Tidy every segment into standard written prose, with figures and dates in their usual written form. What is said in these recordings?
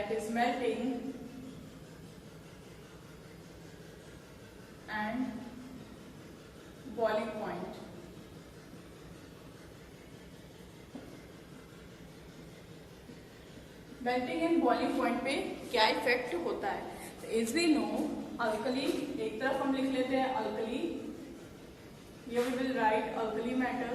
that is melting and boiling point. Melting and boiling point पे क्या effect होता है? एज वी नो अल्कली, एक तरफ हम लिख लेते हैं alkali, here we will write alkali matter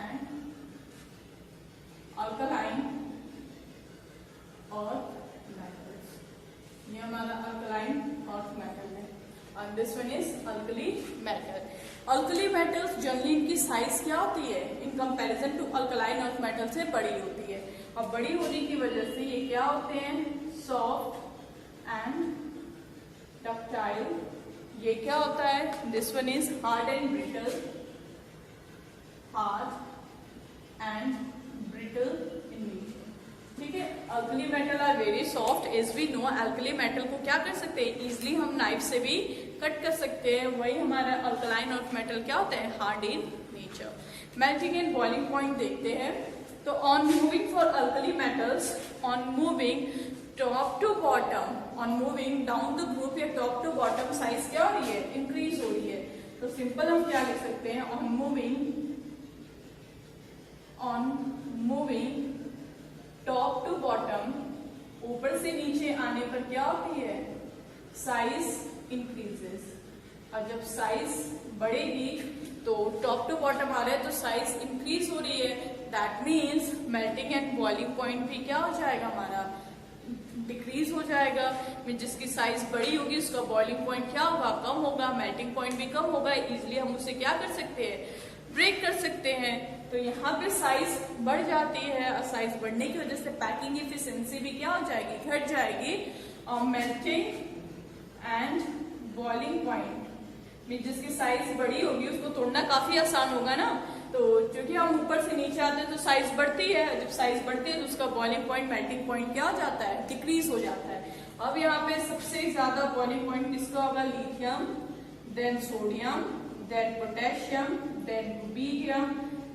and alkaline और metals. ये हमारा alkaline और metal है and this one is alkali metal. Alkali metals generally इनकी साइज क्या होती है in comparison to alkaline earth metal से बड़ी होती है, और बड़ी होने की वजह से ये क्या होते हैं? Soft and ductile. ये क्या होता है? This one is hard and brittle, hard and brittle in nature. ठीक है, alkali metal are very soft. As we know alkali metal को क्या कर सकते हैं? इजिली हम नाइफ से भी कट कर सकते हैं. वही हमारा अल्कलाइन और मेटल क्या होता है? Hard in nature. Melting and boiling point देखते हैं. तो on moving for alkali metals, on moving top to bottom, on moving down the group या टॉप टू बॉटम साइज क्या हो रही है? इंक्रीज हो रही है. तो सिंपल हम क्या लिख सकते हैं? On moving top to bottom, ऊपर से नीचे आने पर क्या होती है? Size increases. और जब साइज बढ़ेगी तो टॉप टू बॉटम आ रहा है तो साइज इंक्रीज हो रही है. That means melting and boiling point भी क्या हो जाएगा? हमारा डिक्रीज हो जाएगा. जिसकी साइज बड़ी होगी उसका बॉइलिंग पॉइंट क्या होगा? कम होगा. मेल्टिंग पॉइंट भी कम होगा. इजिली हम उसे क्या कर सकते हैं? ब्रेक कर सकते हैं. तो यहाँ पे साइज बढ़ जाती है और साइज बढ़ने की वजह से पैकिंग इफिशिएंसी भी क्या हो जाएगी? घट जाएगी. और मेल्टिंग एंड बॉइलिंग पॉइंट में जिसकी साइज बड़ी होगी उसको तोड़ना काफी आसान होगा ना. तो क्योंकि हम ऊपर से नीचे आते हैं तो साइज बढ़ती है. जब साइज बढ़ती है तो उसका बॉइलिंग पॉइंट, मेल्टिंग पॉइंट क्या हो जाता है? डिक्रीज हो जाता है. अब यहाँ पे सबसे ज्यादा बॉइलिंग पॉइंट किसका होगा? Lithium, then sodium, then potassium, then rubidium,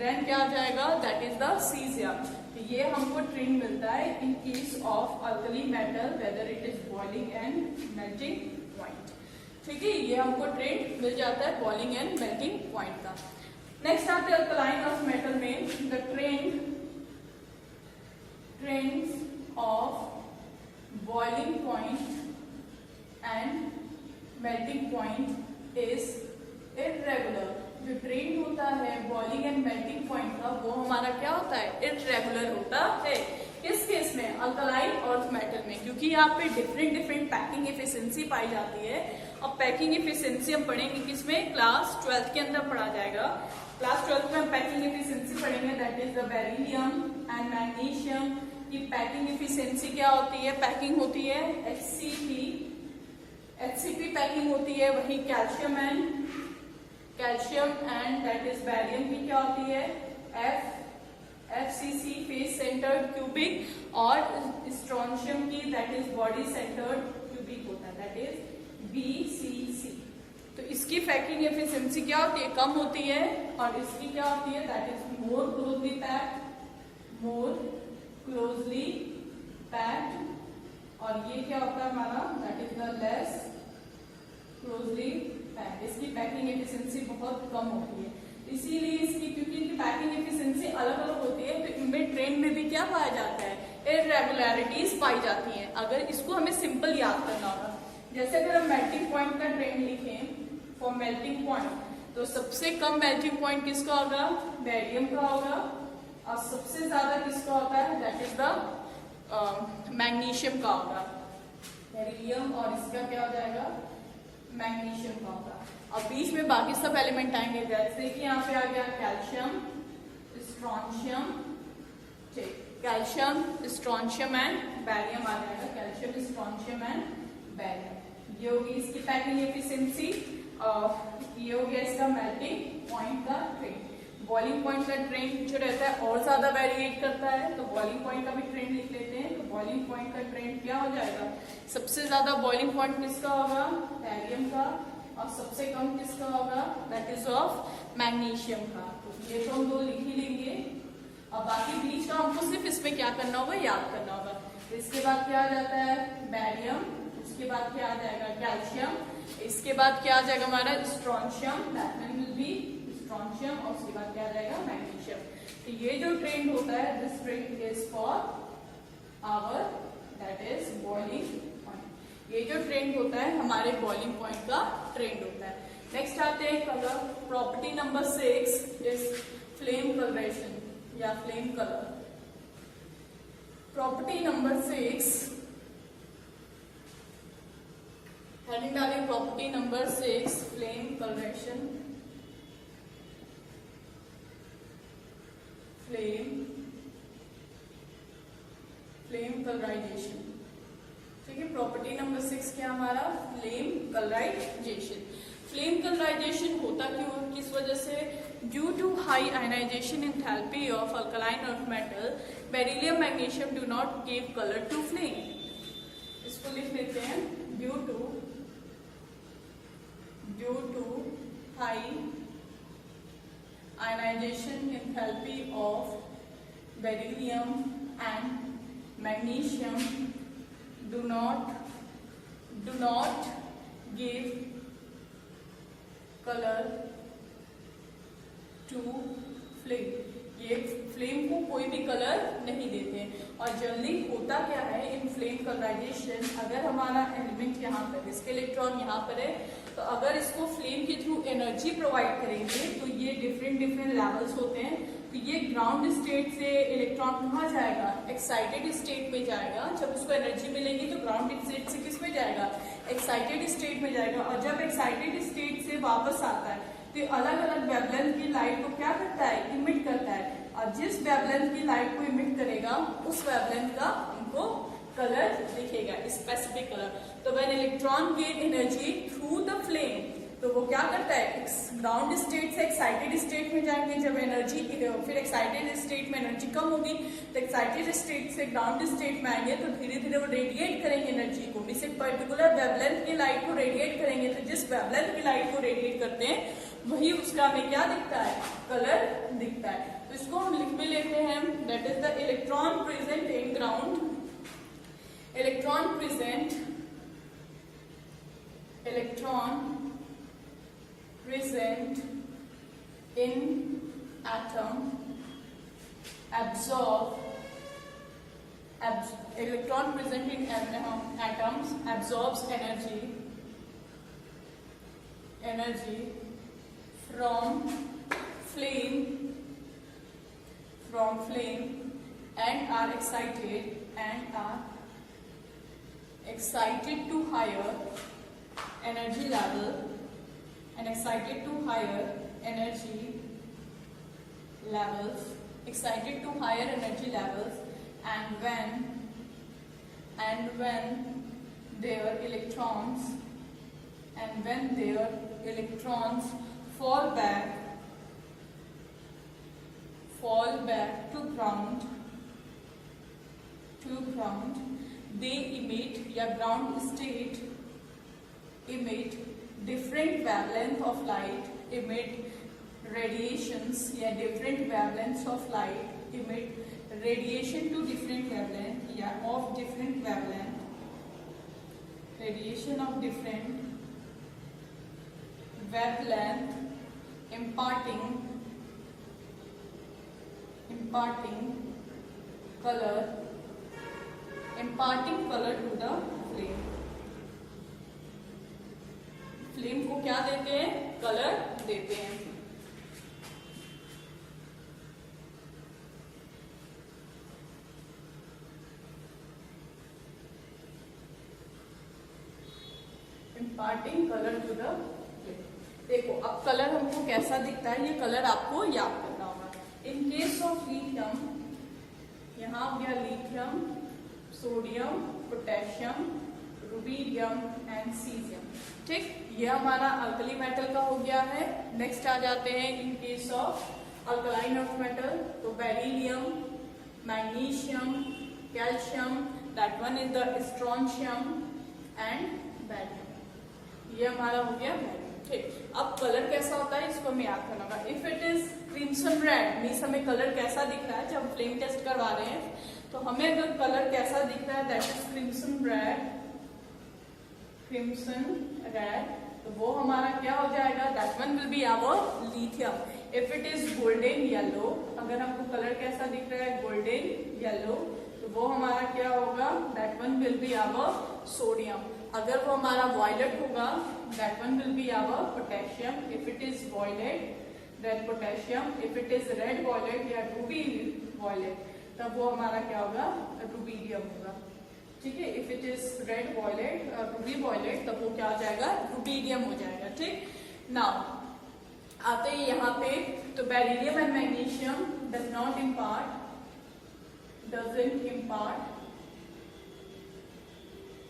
then क्या आ जाएगा? That is the caesium. तो ये हमको ट्रेंड मिलता है in case of alkali metal whether it is boiling and melting point. ठीक है, ये हमको ट्रेंड मिल जाता है बॉइलिंग एंड मेल्टिंग पॉइंट का. नेक्स्ट आते हैं अल्कलाइन ऑफ मेटल में. The trends of boiling point and melting point is irregular. जो ट्रेंड होता है बॉइलिंग एंड मेल्टिंग पॉइंट का वो हमारा क्या होता है? इररेगुलर होता है. किस केस में? अल्कलाइन अर्थ मेटल में, क्योंकि यहाँ पे डिफरेंट पैकिंग एफिशिएंसी पाई जाती है. अब पैकिंग एफिशिएंसी हम पढ़ेंगे किसमें? क्लास 12 के अंदर पढ़ा जाएगा. क्लास 12 में हम पैकिंग एफिशिएंसी पढ़ेंगे. That is the beryllium and magnesium की पैकिंग एफिशिएंसी क्या होती है? पैकिंग होती है HCP पैकिंग होती है. वही calcium and that is barium की क्या होती है? FCC फेस सेंटर्ड क्यूबिक, और स्ट्रोंशियम की that is body centred cubic होता है. That is BCC. तो इसकी पैकिंग एफिशिएंसी क्या होती है? कम होती है. और इसकी क्या होती है? That is more closely packed. और ये क्या होता है हमारा? That is the less closely packed. इसकी पैकिंग एफिशिएंसी बहुत कम होती है. इसीलिए इसकी, क्योंकि इनकी पैकिंग एफिशिएंसी अलग अलग होती है तो इनमें ट्रेंड में भी क्या पाया जाता है? इररेगुलरिटीज पाई जाती हैं. अगर इसको हमें सिंपल याद करना होगा, जैसे अगर हम मेल्टिंग पॉइंट का ट्रेंड लिखें फॉर मेल्टिंग पॉइंट, तो सबसे कम मेल्टिंग पॉइंट किसका होगा? बेरियम का होगा. और सबसे ज्यादा किसका होता है? दैट इज द मैग्नीशियम का होगा. बेरिलियम और इसका क्या हो जाएगा? मैग्नीशियम का होगा. अब बीच में बाकी सब एलिमेंट आएंगे, जैसे कि यहाँ पे आ गया कैल्शियम, स्ट्रोंशियम, एंड बैरियम आ जाएगा. Calcium, strontium and barium. ये होगी इसकी पैकिंग एफिशिएंसी. ये हो गया इसका मेल्टिंग पॉइंट का ट्रेंड. बॉइलिंग पॉइंट का ट्रेंड जो रहता है और ज्यादा वेरिएट करता है, तो बॉइलिंग पॉइंट का भी ट्रेंड लिख लेते हैं. तो बॉइलिंग पॉइंट का ट्रेंड क्या हो जाएगा? सबसे ज्यादा बॉइलिंग पॉइंट किसका होगा? बैरियम का. और सबसे कम किसका होगा? दैट इज ऑफ मैग्नीशियम का. तो ये तो हम दो लिख ही लेंगे. अब बाकी बीच का हमको सिर्फ इसमें क्या करना होगा, याद करना होगा। तो इसके बाद क्या आ जाता है, बैरियम, उसके बाद क्या आ जाएगा, कैल्शियम, इसके बाद क्या आ जाएगा हमारा strontium, that mean will be strontium, और उसके बाद क्या आ जाएगा, मैग्नीशियम। तो ये जो ट्रेंड होता है, this trend is for our that is boiling point. ये जो ट्रेंड होता है हमारे बॉइलिंग पॉइंट का ट्रेंड होता है। नेक्स्ट आते हैं colour. Property number 6 is flame colouration या flame colour. Property number 6, heading डालें property number 6 flame colouration, flame colourisation. ठीक है, प्रॉपर्टी नंबर 6 क्या हमारा, फ्लेम कलराइजेशन। फ्लेम कलराइजेशन होता क्यों, किस वजह से, due to high ionisation enthalpy of alkaline earth metal, beryllium magnesium do not give colour to flame. इसको लिख लेते हैं, due to high ionisation enthalpy of beryllium and magnesium do not give color to flame। ये flame को कोई भी colour नहीं देते। और जनरली होता क्या है इन फ्लेम कलराइजेशन, अगर हमारा एलिमेंट यहाँ पर, इसके इलेक्ट्रॉन यहाँ पर है, तो अगर इसको फ्लेम के थ्रू एनर्जी प्रोवाइड करेंगे तो ये डिफरेंट लेवल्स होते हैं। तो ये ग्राउंड स्टेट से इलेक्ट्रॉन कहाँ जाएगा, एक्साइटेड स्टेट में जाएगा। जब उसको एनर्जी मिलेगी तो ग्राउंड स्टेट से किस में जाएगा, एक्साइटेड स्टेट में जाएगा। और जब एक्साइटेड स्टेट से वापस आता है तो अलग अलग वेवलेंथ की लाइट को क्या करता है, इमिट करता है। और जिस वेवलेंथ की लाइट को इमिट करेगा उस वेवलेंथ का हमको कलर दिखेगा, स्पेसिफिक कलर। तो when electron gain energy through the flame, तो वो क्या करता है, ग्राउंड स्टेट से एक्साइटेड स्टेट में जाएंगे। जब एनर्जी, फिर एक्साइटेड स्टेट में एनर्जी कम होगी तो एक्साइटेड स्टेट से ग्राउंड स्टेट में आएंगे, तो धीरे धीरे वो रेडिएट करेंगे एनर्जी को, इसे पर्टिकुलर वेवलेंथ की लाइट को रेडिएट करेंगे। तो जिस वेवलेंथ की लाइट को रेडिएट करते हैं वही उसका हमें क्या दिखता है, कलर दिखता है। तो इसको हम लिख भी लेते हैं, that is the electron present in ground, electron present in atom electron present in atoms absorbs energy from flame and are excited to higher energy level and when their electrons fall back to ground, they emit या ground state emit different wavelength of light, emit radiations या different wavelengths of light, emit radiation to different wavelength या of different wavelength, radiation of different wavelength, imparting color to the flame। Flame को क्या देते हैं, colour देते हैं। Imparting colour to the flame. देखो अब कलर हमको कैसा दिखता है, ये कलर आपको याद करना होगा। इन केस ऑफ लिथियम, यहाँ हो गया lithium, sodium, potassium, rubidium and caesium. ठीक, ये हमारा अल्कली मेटल का हो गया है। नेक्स्ट आ जाते हैं in case of alkaline earth metal, तो beryllium, magnesium, calcium, that one is the strontium and barium. ये हमारा हो गया बैरियम। ठीक, अब कलर कैसा होता है इसको हमें याद करना होगा। If it is crimson red means हमें कलर कैसा दिख रहा है जब हम फ्लेम टेस्ट करवा रहे हैं, तो हमें अगर कलर कैसा दिख रहा है दैट इज क्रिम्सन रेड, तो वो हमारा क्या हो जाएगा, that one will be our lithium. If it is golden yellow, अगर हमको कलर कैसा दिख रहा है गोल्डन येलो, तो वो हमारा क्या होगा, that one will be our sodium. अगर वो हमारा वॉयलेट होगा that one will be our potassium. If it is violet then potassium. If it is red violet या रूबी वॉयलेट, तब वो हमारा क्या होगा, रुबीडियम होगा। ठीक है, if it is red violet ruby violet, तब वो क्या हो जाएगा, रुबीडियम हो जाएगा। ठीक, नाउ आते हैं यहाँ पे, तो beryllium and magnesium doesn't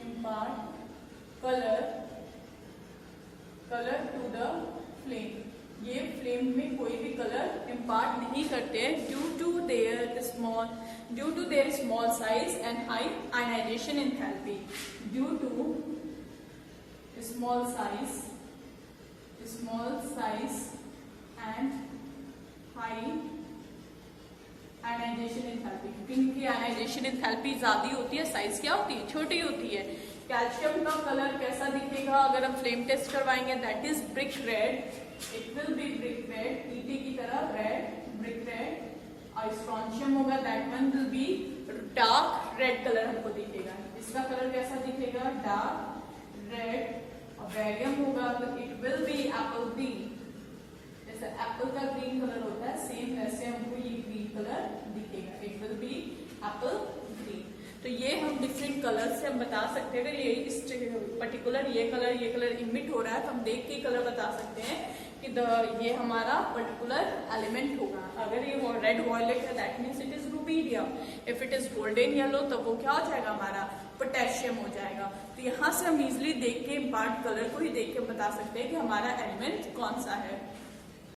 impart color to the flame। ये फ्लेम में कोई भी कलर इम्पार्ट नहीं करते due to their small size and high ionisation enthalpy. Due to small size and high ionisation enthalpy, क्योंकि इनकी आयनाइजेशन एंथैल्पी ज्यादा होती है, साइज क्या होती है, छोटी होती है। कैल्शियम का कलर कैसा दिखेगा अगर हम फ्लेम टेस्ट करवाएंगे, that is brick red. It will be brick red, ईटे की तरह रेड, ब्रिक रेड। और स्ट्रॉन्शियम होगा that one will be dark red colour हमको दिखेगा। इसका कलर कैसा दिखेगा, डार्क रेड। और बेरियम होगा तो it will be Apple green, जैसे एप्पल का ग्रीन कलर होता है सेम वैसे हमको ये ग्रीन कलर दिखेगा, it will be Apple green. तो ये हम डिफरेंट कलर से हम बता सकते हैं, अगर ये इस पर्टिकुलर ये कलर इमिट हो रहा है तो हम देख के कलर बता सकते हैं कि ये हमारा पर्टिकुलर एलिमेंट होगा। अगर ये रेड वॉयलेट है that means it is rubidium. If it is golden yellow तब वो क्या हो जाएगा, हमारा पोटेशियम हो जाएगा। तो यहाँ से हम इजिली देख के इम्पार्ट कलर को ही देख के बता सकते हैं कि हमारा एलिमेंट कौन सा है।